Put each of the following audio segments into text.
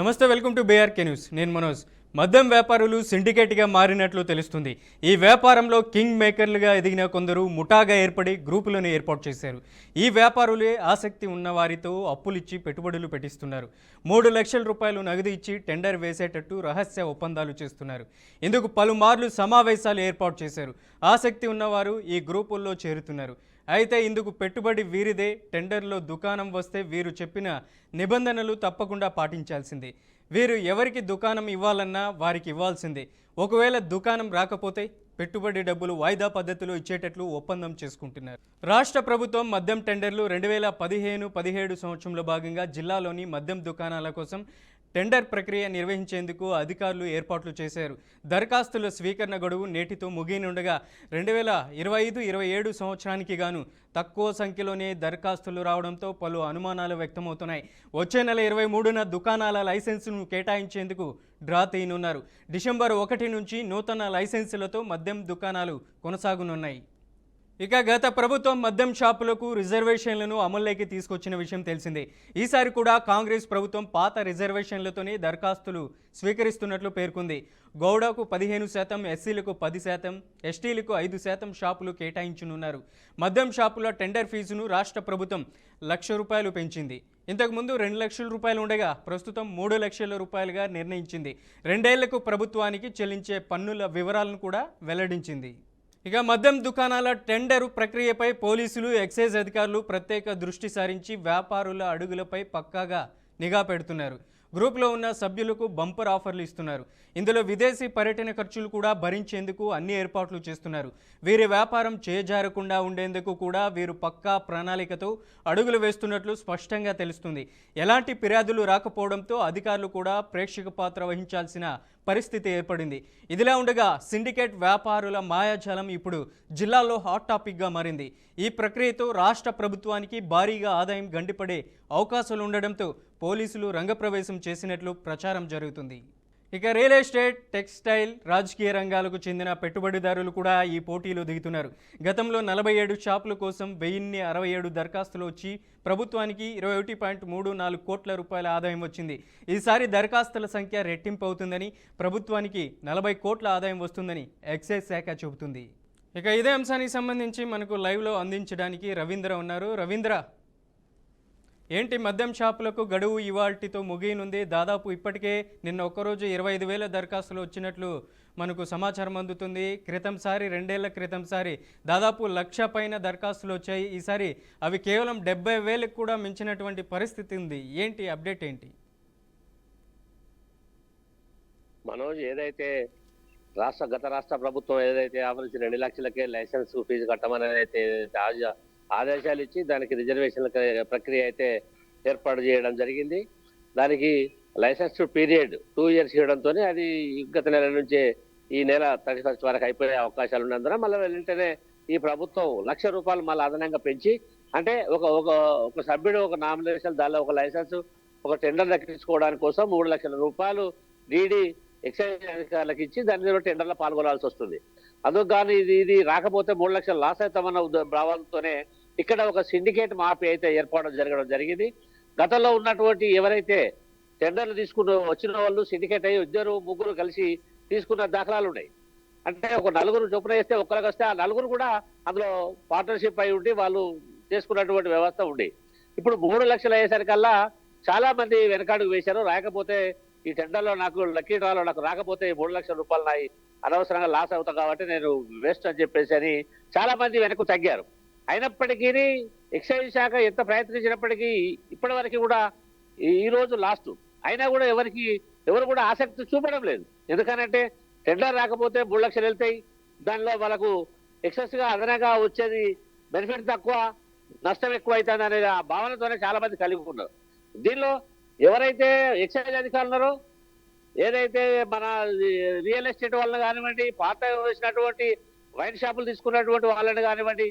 నమస్తే, welcome to BRK news. నేను మనోజ్. మద్యం వ్యాపారులు సిండికేట్గా మారినట్లు తెలుస్తుంది. ఈ వ్యాపారంలో కింగ్ మేకర్లుగా ఎదిగిన కొందరు ముఠాగా ఏర్పడి గ్రూపులను ఏర్పాటు చేశారు. ఈ వ్యాపారులే ఆసక్తి ఉన్న వారితో అప్పులిచ్చి పెట్టుబడులు పెట్టిస్తున్నారు. 3 లక్షల రూపాయలు నగదు ఇచ్చి టెండర్ వేసేటట్టు రహస్య ఒప్పందాలు చేస్తున్నారు. ఇందుకు పలుమార్లు సమావేశాలు ఏర్పాటు చేశారు. ఆసక్తి ఉన్నవారు ఈ గ్రూపుల్లో చేరుతున్నారు. అయితే ఇందుకు పెట్టుబడి వీరిదే. టెండర్లో దుకాణం వస్తే వీరు చెప్పిన నిబంధనలు తప్పకుండా పాటించాల్సిందే. వీరు ఎవరికి దుకాణం ఇవ్వాలన్నా వారికి ఇవ్వాల్సిందే. ఒకవేళ దుకాణం రాకపోతే పెట్టుబడి డబ్బులు వాయిదా పద్ధతిలో ఇచ్చేటట్లు ఒప్పందం చేసుకుంటున్నారు. రాష్ట్ర ప్రభుత్వం మద్యం టెండర్లు 2015-17 సంవత్సరంలో భాగంగా జిల్లాలోని మద్యం దుకాణాల కోసం టెండర్ ప్రక్రియ నిర్వహించేందుకు అధికారులు ఏర్పాట్లు చేశారు. దరఖాస్తుల స్వీకరణ గడువు నేటితో ముగియనుండగా 2025-27 సంవత్సరానికి గాను తక్కువ సంఖ్యలోనే దరఖాస్తులు రావడంతో పలు అనుమానాలు వ్యక్తమవుతున్నాయి. వచ్చే నెల 23న దుకాణాల లైసెన్సును కేటాయించేందుకు డ్రా తీయనున్నారు. డిసెంబర్ 1 నుంచి నూతన లైసెన్సులతో మద్యం దుకాణాలు కొనసాగనున్నాయి. ఇక గత ప్రభుత్వం మద్యం షాపులకు రిజర్వేషన్లను అమల్లోకి తీసుకొచ్చిన విషయం తెలిసిందే. ఈసారి కూడా కాంగ్రెస్ ప్రభుత్వం పాత రిజర్వేషన్లతోనే దరఖాస్తులు స్వీకరిస్తున్నట్లు పేర్కొంది. గౌడకు 15%, ఎస్సీలకు 10%, ఎస్టీలకు 5% షాపులు కేటాయించనున్నారు. మద్యం షాపుల టెండర్ ఫీజును రాష్ట్ర ప్రభుత్వం ₹1,00,000 పెంచింది. ఇంతకుముందు ₹2,00,000 ఉండగా ప్రస్తుతం ₹3,00,000గా నిర్ణయించింది. 2 ఏళ్లకు ప్రభుత్వానికి చెల్లించే పన్నుల వివరాలను కూడా వెల్లడించింది. ఇక మద్యం దుకాణాల టెండరు ప్రక్రియపై పోలీసులు, ఎక్సైజ్ అధికారులు ప్రత్యేక దృష్టి సారించి వ్యాపారుల అడుగులపై పక్కాగా నిఘా పెడుతున్నారు. గ్రూప్లో ఉన్న సభ్యులకు బంపర్ ఆఫర్లు ఇస్తున్నారు. ఇందులో విదేశీ పర్యటన ఖర్చులు కూడా భరించేందుకు అన్ని ఏర్పాట్లు చేస్తున్నారు. వీరి వ్యాపారం చేజారకుండా ఉండేందుకు కూడా వీరు పక్కా ప్రణాళికతో అడుగులు వేస్తున్నట్లు స్పష్టంగా తెలుస్తుంది. ఎలాంటి ఫిర్యాదులు రాకపోవడంతో అధికారులు కూడా ప్రేక్షక పాత్ర వహించాల్సిన పరిస్థితి ఏర్పడింది. ఇదిలా ఉండగా సిండికేట్ వ్యాపారుల మాయాజాలం ఇప్పుడు జిల్లాలో హాట్ టాపిక్గా మారింది. ఈ ప్రక్రియతో రాష్ట్ర ప్రభుత్వానికి భారీగా ఆదాయం గండిపడే అవకాశాలు ఉండడంతో పోలీసులు రంగప్రవేశం చేసినట్లు ప్రచారం జరుగుతుంది. ఇక రియల్ ఎస్టేట్, టెక్స్టైల్, రాజకీయ రంగాలకు చెందిన పెట్టుబడిదారులు కూడా ఈ పోటీలో దిగుతున్నారు. గతంలో 47 షాపుల కోసం 1067 దరఖాస్తులు వచ్చి ప్రభుత్వానికి 21.34 కోట్ల రూపాయల ఆదాయం వచ్చింది. ఈసారి దరఖాస్తుల సంఖ్య రెట్టింపు అవుతుందని, ప్రభుత్వానికి 40 కోట్ల ఆదాయం వస్తుందని ఎక్సైజ్ శాఖ చెబుతుంది. ఇక ఇదే అంశానికి సంబంధించి మనకు లైవ్లో అందించడానికి రవీంద్ర ఉన్నారు. రవీంద్ర, ఏంటి మద్యం షాపులకు గడువు ఇవాల్టితో ముగియనుంది? దాదాపు ఇప్పటికే నిన్న ఒక్కరోజు 25,000 దరఖాస్తులు వచ్చినట్లు మనకు సమాచారం అందుతుంది. క్రితంసారి 2 ఏళ్ల క్రితంసారి దాదాపు 1,00,000 పైన దరఖాస్తులు వచ్చాయి. ఈసారి అవి కేవలం 70,000కు కూడా మించినటువంటి పరిస్థితి ఉంది. ఏంటి అప్డేట్ ఏంటి? మనోజ్, ఏదైతే గత రాష్ట్ర ప్రభుత్వం ఏదైతే ఆమరించి 2 లక్షలకే లైసెన్స్ ఫీజు కట్టమని అయితే ఆదేశాలు ఇచ్చి దానికి రిజర్వేషన్ల ప్రక్రియ అయితే ఏర్పాటు చేయడం జరిగింది. దానికి లైసెన్స్ పీరియడ్ 2 years ఇవ్వడంతో అది గత నెల నుంచే ఈ నెల 31 వరకు అయిపోయే అవకాశాలు ఉన్నందున మళ్ళీ వెంటనే ఈ ప్రభుత్వం ₹1,00,000 మళ్ళీ అదనంగా పెంచి, అంటే ఒక సభ్యుడు ఒక నామినేషన్, దానిలో ఒక లైసెన్స్, ఒక టెండర్ దక్కించుకోవడానికి కోసం ₹3,00,000 డీడీ ఎక్సైజ్ అధికారులకు ఇచ్చి దాని మీద టెండర్లో పాల్గొనాల్సి వస్తుంది. అందుకు కానీ ఇది రాకపోతే 3 లక్షలు లాస్ అవుతామన్న భావంతోనే ఇక్కడ ఒక సిండికేట్ మాఫీ అయితే జరగడం జరిగింది. గతంలో ఉన్నటువంటి ఎవరైతే టెండర్లు వచ్చిన వాళ్ళు సిండికేట్ అయ్యి 2-3 కలిసి తీసుకున్న దాఖలాలు ఉన్నాయి. అంటే ఒక 4 చొప్పున వేస్తే ఒక్కరికి వస్తే ఆ 4 కూడా అందులో పార్ట్నర్షిప్ అయి ఉండి వాళ్ళు చేసుకున్నటువంటి వ్యవస్థ ఉండి, ఇప్పుడు 3 లక్షలు అయ్యేసరికల్లా చాలా మంది వెనకాడుకు వేశారు. రాకపోతే ఈ టెండర్లో నాకు లక్కీ డ్రాలో నాకు రాకపోతే ₹3,00,000 నాయి అనవసరంగా లాస్ అవుతాం కాబట్టి నేను వేస్ట్ అని చెప్పేసి చాలా మంది వెనక్కు తగ్గారు. అయినప్పటికీ ఎక్సైజ్ శాఖ ఎంత ప్రయత్నించినప్పటికీ ఇప్పటి వరకు కూడా ఈ రోజు లాస్ట్ అయినా కూడా ఎవరు కూడా ఆసక్తి చూపడం లేదు. ఎందుకనంటే టెండర్ రాకపోతే 3 లక్షలు వెళ్తాయి, దానిలో వాళ్ళకు ఎక్సెస్ గా అదనంగా వచ్చేది బెనిఫిట్ తక్కువ, నష్టం ఎక్కువ అవుతుంది అనే ఆ భావనతోనే చాలా మంది కలిగి ఉన్నారు. దీనిలో ఎవరైతే ఎక్సైజ్ అధికారులు ఉన్నారో, ఏదైతే మన రియల్ ఎస్టేట్ వాళ్ళని కానివ్వండి, పాత వేసినటువంటి వైన్ షాపులు తీసుకున్నటువంటి వాళ్ళని కానివ్వండి,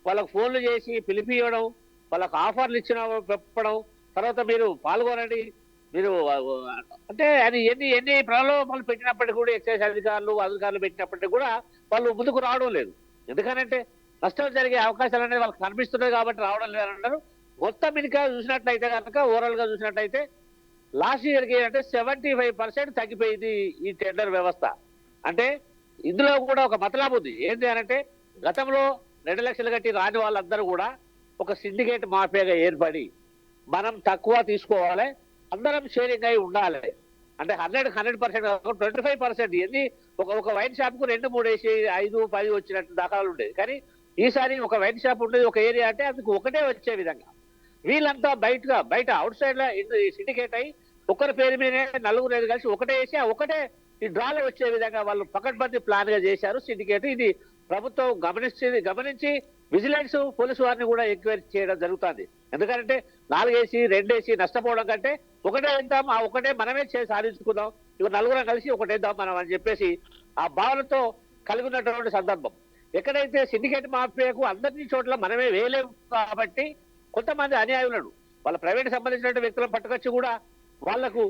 వాళ్ళకు ఫోన్లు చేసి పిలిపివ్వడం, వాళ్ళకు ఆఫర్లు చెప్పడం, తర్వాత మీరు పాల్గొనండి, మీరు అంటే అది ఎన్ని ప్రలోభాలు పెట్టినప్పటికీ కూడా ఎక్సైజ్ అధికారులు పెట్టినప్పటికీ కూడా వాళ్ళు ముందుకు రావడం లేదు. ఎందుకనంటే నష్టం జరిగే అవకాశాలు అనేది వాళ్ళకి కనిపిస్తున్నాయి కాబట్టి రావడం లేదన్నారు. మొత్తం ఇంకా చూసినట్లయితే కనుక ఓవరాల్ గా చూసినట్లయితే లాస్ట్ ఇయర్కి అంటే 75% తగ్గిపోయింది ఈ టెండర్ వ్యవస్థ. అంటే ఇందులో కూడా ఒక మతలాభం ఉంది. ఏంటి అంటే గతంలో 2 లక్షలు కట్టి రాని వాళ్ళందరూ కూడా ఒక సిండికేట్ మాఫియాగా ఏర్పడి మనం తక్కువ తీసుకోవాలి, అందరం షేరింగ్ అయి ఉండాలి. అంటే 100% 25% ఎన్ని ఒక వైన్ షాప్ కు 2-3 వేసి 5-10 వచ్చినట్టు దాఖలాలు ఉండేది. కానీ ఈసారి ఒక వైన్ షాప్ ఉండేది ఒక ఏరియా అంటే అందుకు ఒకటే వచ్చే విధంగా వీళ్ళంతా బయట అవుట్ సైడ్ లో సిండికేట్ అయి ఒకరి పేరు మీదే 4 కలిసి ఒకటే వేసి ఆ ఒకటే ఈ డ్రాలో వచ్చే విధంగా వాళ్ళు పకడ్బందీ ప్లాన్ గా చేశారు సిండికేట్. ఇది ప్రభుత్వం గమనించి విజిలెన్స్ పోలీసు వారిని కూడా ఎంక్వైరీ చేయడం జరుగుతుంది. ఎందుకంటే 4 వేసి 2 వేసి నష్టపోవడం కంటే ఒకటే వేద్దాం, ఆ ఒకటే మనమే సాధించుకుందాం, ఇక 4 కలిసి ఒకటేద్దాం మనం అని చెప్పేసి ఆ భావనతో కలిగి ఉన్నటువంటి సందర్భం. ఎక్కడైతే సిండికేట్ మాఫియాకు అందరినీ చోట్ల మనమే వేయలేము కాబట్టి కొంతమంది అన్యాయులను వాళ్ళ ప్రైవేట్ సంబంధించిన వ్యక్తులను పట్టుకొచ్చి కూడా వాళ్లకు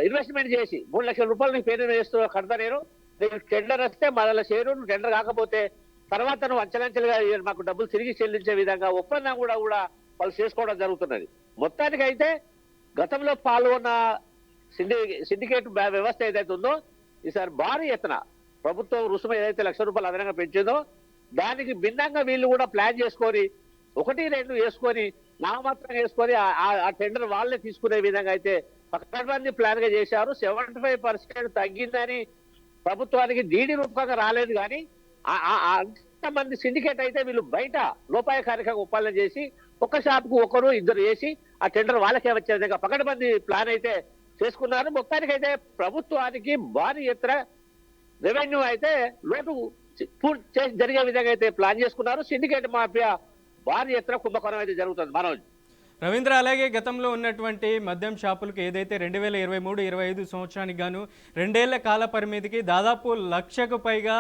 ఇన్వెస్ట్మెంట్ చేసి 3 లక్షల రూపాయలు నీ పేరు వేస్తూ కడతా, నేను టెండర్ వస్తే మన షేరు, నువ్వు టెండర్ కాకపోతే తర్వాత నువ్వు అంచెలంచెలుగా మాకు డబ్బులు తిరిగి చెల్లించే విధంగా ఒప్పందం కూడా వాళ్ళు చేసుకోవడం జరుగుతున్నది. మొత్తానికి అయితే గతంలో పాల్గొన్న సిండికేట్ వ్యవస్థ ఏదైతే ఉందో ఈసారి భారీ ఎత్తున ప్రభుత్వం రుసుము ఏదైతే ₹1,00,000 అదనంగా పెంచిందో దానికి భిన్నంగా వీళ్ళు కూడా ప్లాన్ చేసుకొని 1-2 వేసుకొని నామమాత్రం వేసుకొని ఆ టెండర్ వాళ్ళే తీసుకునే విధంగా అయితే పకడ్బందీ ప్లాన్ గా చేశారు. 75% తగ్గిందని ప్రభుత్వానికి డీడీ రూపకంగా రాలేదు. కానీ అంతమంది సిండికేట్ అయితే వీళ్ళు బయట లోపాయకారికంగా ఒప్పందం చేసి ఒక షాప్ కు 1-2 వేసి ఆ టెండర్ వాళ్ళకే వచ్చే విధంగా పకడ్బందీ ప్లాన్ అయితే చేసుకున్నారు. మొత్తానికి అయితే ప్రభుత్వానికి భారీ ఎత్తున రెవెన్యూ అయితే లోటు జరిగే విధంగా అయితే ప్లాన్ చేసుకున్నారు. సిండికేట్ మాఫియా భారీ ఎత్తున కుంభకోణం అయితే జరుగుతుంది. మనోజ్, రవీంద్ర, అలాగే గతంలో ఉన్నటువంటి మద్యం షాపులకు ఏదైతే 2023-25 సంవత్సరానికి గాను 2 ఏళ్ల కాల పరిమితికి దాదాపు 1,00,000కు పైగా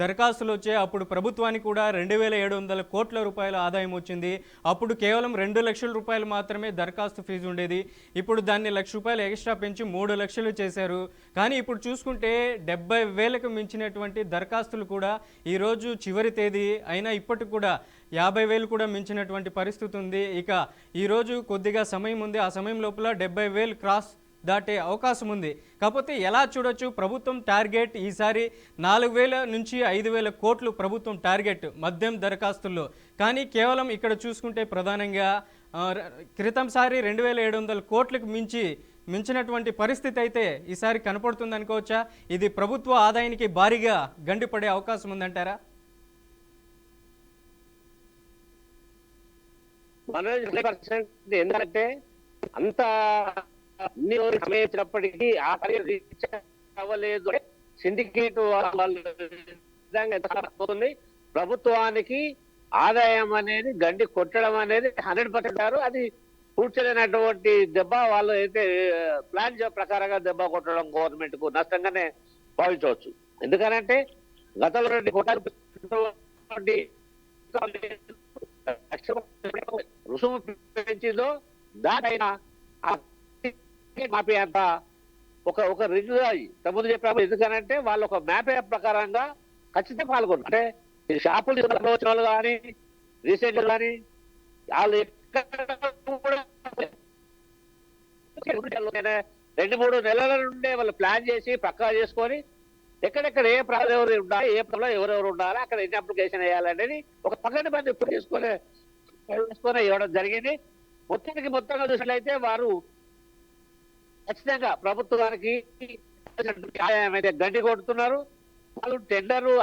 దరఖాస్తులు వచ్చాయి. అప్పుడు ప్రభుత్వానికి కూడా 2,700 కోట్ల రూపాయల ఆదాయం వచ్చింది. అప్పుడు కేవలం 2 లక్షల రూపాయలు మాత్రమే దరఖాస్తు ఫీజు ఉండేది. ఇప్పుడు దాన్ని ₹1,00,000 ఎక్స్ట్రా పెంచి 3 లక్షలు చేశారు. కానీ ఇప్పుడు చూసుకుంటే 70,000కు మించినటువంటి దరఖాస్తులు కూడా ఈరోజు చివరి తేదీ అయినా ఇప్పటికి కూడా 50,000 కూడా మించినటువంటి పరిస్థితి ఉంది. ఇక ఈరోజు కొద్దిగా సమయం ఉంది, ఆ సమయం లోపల 70,000 క్రాస్ దాటే అవకాశం ఉంది. కాకపోతే ఎలా చూడొచ్చు, ప్రభుత్వం టార్గెట్ ఈసారి 4,000 నుంచి 5,000 కోట్లు ప్రభుత్వం టార్గెట్ మద్యం దరఖాస్తుల్లో. కానీ కేవలం ఇక్కడ చూసుకుంటే ప్రధానంగా క్రితంసారి 2,700 కోట్లకు మించినటువంటి పరిస్థితి అయితే ఈసారి కనపడుతుంది అనుకోవచ్చా? ఇది ప్రభుత్వ ఆదాయానికి భారీగా గండిపడే అవకాశం ఉందంటారా? ఎందుకంటే అంత అన్ని సమయించినప్పటికీ ఆ పని రీచ్ అవ్వలేదు. సిండికేట్ పోతుంది. ప్రభుత్వానికి ఆదాయం అనేది గండి కొట్టడం అనేది 100%. అది కూర్చోలేనటువంటి దెబ్బ వాళ్ళు అయితే ప్లాన్ ప్రకారంగా దెబ్బ కొట్టడం గవర్నమెంట్ కు నష్టంగానే భావించవచ్చు. ఎందుకనంటే గతంలో రుసుము పెంచిందో దానిపైన మాఫియా అంతా ఒక రింగ్ ముందు చెప్పాము. ఎందుకనంటే వాళ్ళు ఒక మ్యాప్ ప్రకారంగా ఖచ్చితంగా పాల్గొన్నారు. అంటే షాపులు వచ్చిన వాళ్ళు కానీ రీసెంట్ కానీ వాళ్ళు 2-3 నెలల నుండే వాళ్ళు ప్లాన్ చేసి పక్కా చేసుకొని ఎక్కడెక్కడ ఏ ప్రాంతం ఉండాలి, ఏ ప్రాంతంలో ఎవరెవరు ఉండాలి, అక్కడ ఎన్ని అప్లికేషన్ వేయాలనేది ఒక పకడ్బందీ చేసుకొని ఇవ్వడం జరిగింది. మొత్తంగా చూసినట్లయితే వారు ఖచ్చితంగా ప్రభుత్వానికి ఆదాయం అయితే గండి కొడుతున్నారు. వాళ్ళు టెండరు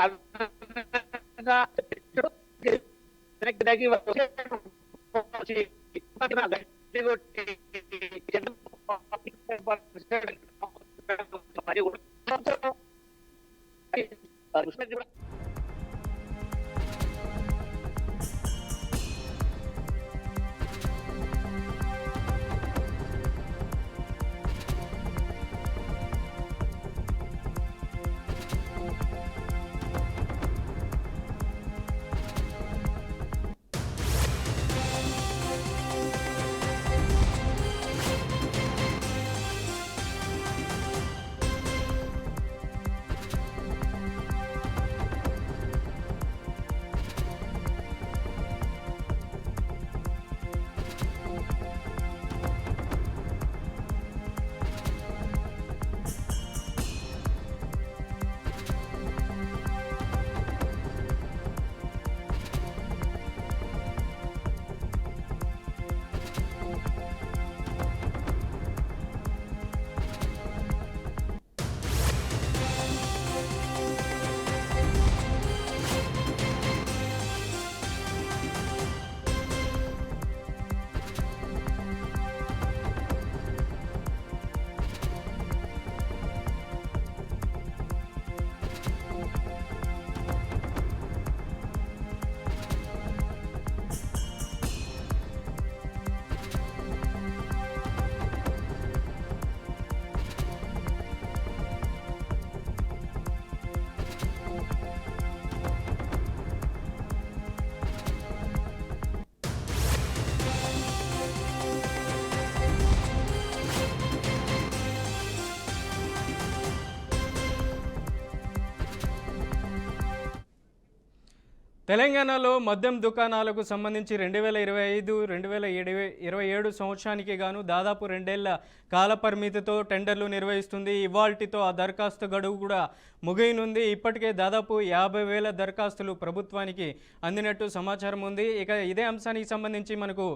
తెలంగాణలో మద్యం దుకాణాలకు సంబంధించి 2025 2027 సంవత్సరానికి గాను దాదాపు 2 ఏళ్ల కాలపరిమితితో టెండర్లు నిర్వహిస్తుంది. ఇవాల్టితో ఆ దరఖాస్తు గడువు కూడా ముగియనుంది. ఇప్పటికే దాదాపు 50,000 దరఖాస్తులు ప్రభుత్వానికి అందినట్టు సమాచారం ఉంది. ఇక ఇదే అంశానికి సంబంధించి మనకు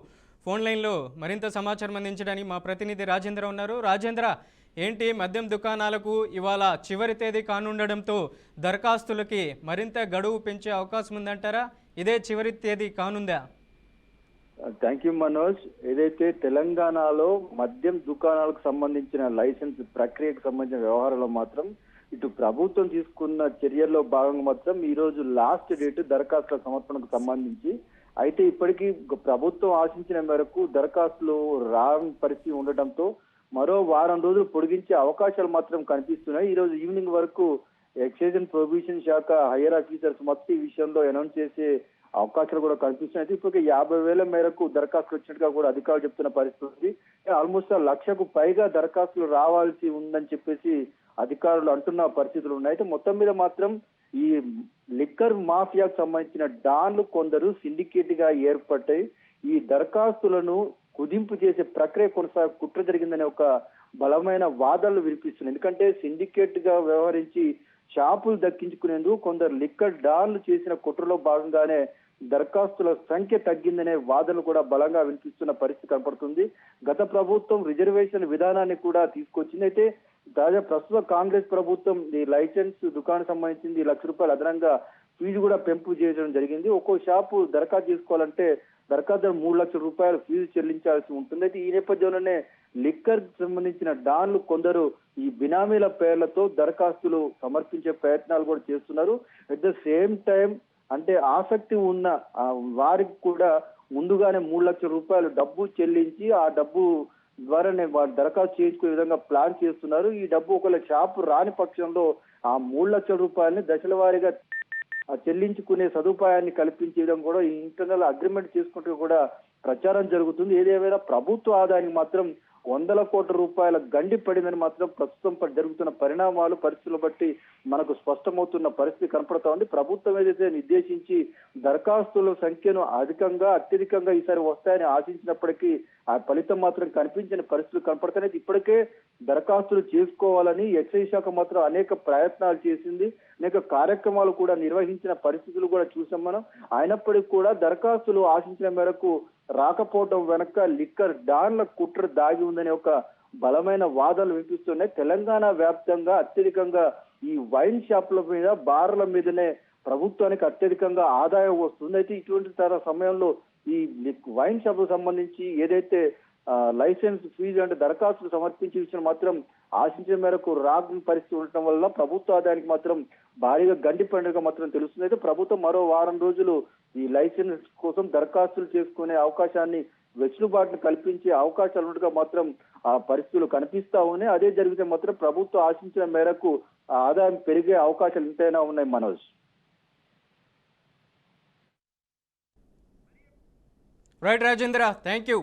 ఫోన్ లైన్లో మరింత సమాచారం అందించడానికి మా ప్రతినిధి రాజేంద్ర ఉన్నారు. రాజేంద్ర, ఏంటి మద్యం దుకాణాలకు ఇవాళ చివరి తేదీ కానుండడంతో దరఖాస్తులకి మరింత గడువు పెంచే అవకాశం ఉందంటారా? ఇదే చివరి తేదీ కానుందా? Thank you Manoj. ఏదైతే తెలంగాణలో మద్యం దుకాణాలకు సంబంధించిన లైసెన్స్ ప్రక్రియకు సంబంధించిన వ్యవహారంలో మాత్రం ఇటు ప్రభుత్వం తీసుకున్న చర్యల్లో భాగంగా మాత్రం ఈ రోజు లాస్ట్ డేట్ దరఖాస్తుల సమర్పణకు సంబంధించి. అయితే ఇప్పటికీ ప్రభుత్వం ఆశించిన మేరకు దరఖాస్తులు రాని పరిస్థితి ఉండటంతో మరో వారం రోజులు పొడిగించే అవకాశాలు మాత్రం కనిపిస్తున్నాయి. ఈ రోజు ఈవినింగ్ వరకు ఎక్సైజ్ అండ్ ప్రొహిబిషన్ శాఖ హైయర్ ఆఫీసర్స్ మొత్తం ఈ విషయంలో అనౌన్స్ చేసే అవకాశాలు కూడా కనిపిస్తున్నాయి. ఇప్పటికే 50,000 మేరకు దరఖాస్తులు వచ్చినట్టుగా కూడా అధికారులు చెప్తున్న పరిస్థితి ఉంది. ఆల్మోస్ట్ 1,00,000కు పైగా దరఖాస్తులు రావాల్సి ఉందని చెప్పేసి అధికారులు అంటున్న పరిస్థితులు ఉన్నాయి. అయితే మొత్తం మీద మాత్రం ఈ లిక్కర్ మాఫియాకు సంబంధించిన డాన్లు కొందరు సిండికేట్ గా ఏర్పడ్డాయి. ఈ దరఖాస్తులను కుదింపు చేసే ప్రక్రియ కుట్ర జరిగిందనే ఒక బలమైన వాదనలు వినిపిస్తున్నాయి. ఎందుకంటే సిండికేట్ గా వ్యవహరించి షాపులు దక్కించుకునేందుకు కొందరు లిక్కర్ డాన్లు చేసిన కుట్రలో భాగంగానే దరఖాస్తుల సంఖ్య తగ్గిందనే వాదనలు కూడా బలంగా వినిపిస్తున్న పరిస్థితి కనపడుతుంది. గత ప్రభుత్వం రిజర్వేషన్ విధానాన్ని కూడా తీసుకొచ్చింది. అయితే తాజా ప్రస్తుత కాంగ్రెస్ ప్రభుత్వం ఈ లైసెన్స్ దుకాణం సంబంధించింది ₹1,00,000 అదనంగా ఫీజు కూడా పెంపు చేయడం జరిగింది. ఒక్కో షాపు దరఖాస్తు చేసుకోవాలంటే దరఖాస్తు ₹3,00,000 ఫీజు చెల్లించాల్సి ఉంటుంది. అయితే ఈ నేపథ్యంలోనే లిక్కర్ సంబంధించిన డాన్లు కొందరు ఈ బినామీల పేర్లతో దరఖాస్తులు సమర్పించే ప్రయత్నాలు కూడా చేస్తున్నారు. అట్ ద సేమ్ టైం అంటే ఆసక్తి ఉన్న వారికి కూడా ముందుగానే ₹3,00,000 డబ్బు చెల్లించి ఆ డబ్బు ద్వారానే వారు దరఖాస్తు చేయించుకునే విధంగా ప్లాన్ చేస్తున్నారు. ఈ డబ్బు ఒకవేళ షాపు రాని పక్షంలో ఆ ₹3,00,000 దశల వారీగా చెల్లించుకునే సదుపాయాన్ని కల్పించే విధంగా కూడా ఇంటర్నల్ అగ్రిమెంట్ చేసుకుంటూ కూడా ప్రచారం జరుగుతుంది. ఏదేమైనా ప్రభుత్వ ఆదాయానికి మాత్రం వందల కోట్ల రూపాయల గండి పడిందని మాత్రం ప్రస్తుతం జరుగుతున్న పరిణామాలు పరిస్థితులు బట్టి మనకు స్పష్టమవుతున్న పరిస్థితి కనపడతా ఉంది. ప్రభుత్వం ఏదైతే నిర్దేశించి దరఖాస్తుల సంఖ్యను అత్యధికంగా ఈసారి వస్తాయని ఆశించినప్పటికీ ఆ ఫలితం మాత్రం కనిపించిన పరిస్థితులు కనపడుతున్నాయి. ఇప్పటికే దరఖాస్తులు చేసుకోవాలని ఎక్సైజ్ శాఖ మాత్రం అనేక ప్రయత్నాలు చేసింది, అనేక కార్యక్రమాలు కూడా నిర్వహించిన పరిస్థితులు కూడా చూసాం మనం. అయినప్పటికీ కూడా దరఖాస్తులు ఆశించిన మేరకు రాకపోవడం వెనక లిక్కర్ డాన్ల కుట్ర దాగి ఉందనే ఒక బలమైన వాదనలు వినిపిస్తున్నాయి. తెలంగాణ వ్యాప్తంగా అత్యధికంగా ఈ వైన్ షాపుల మీద బార్ల మీదనే ప్రభుత్వానికి అత్యధికంగా ఆదాయం వస్తుంది. అయితే ఇటువంటి సమయంలో ఈ వైన్ షాపులకు సంబంధించి ఏదైతే లైసెన్స్ ఫీజు అంటే దరఖాస్తులు సమర్పించే విషయం మాత్రం ఆశించిన మేరకు రాని పరిస్థితి ఉండటం వల్ల ప్రభుత్వ ఆదాయానికి మాత్రం భారీగా గండి పండుగ మాత్రం తెలుస్తుంది. అయితే ప్రభుత్వం మరో వారం రోజులు ఈ లైసెన్స్ కోసం దరఖాస్తులు చేసుకునే అవకాశాన్ని వెసులుబాటును కల్పించే అవకాశాలు ఉన్నట్టుగా మాత్రం ఆ పరిస్థితులు కనిపిస్తా ఉన్నాయి. అదే జరిగితే మాత్రం ప్రభుత్వం ఆశించిన మేరకు ఆదాయం పెరిగే అవకాశాలు ఎంతైనా ఉన్నాయి Manoj. Right Rajendra, thank you.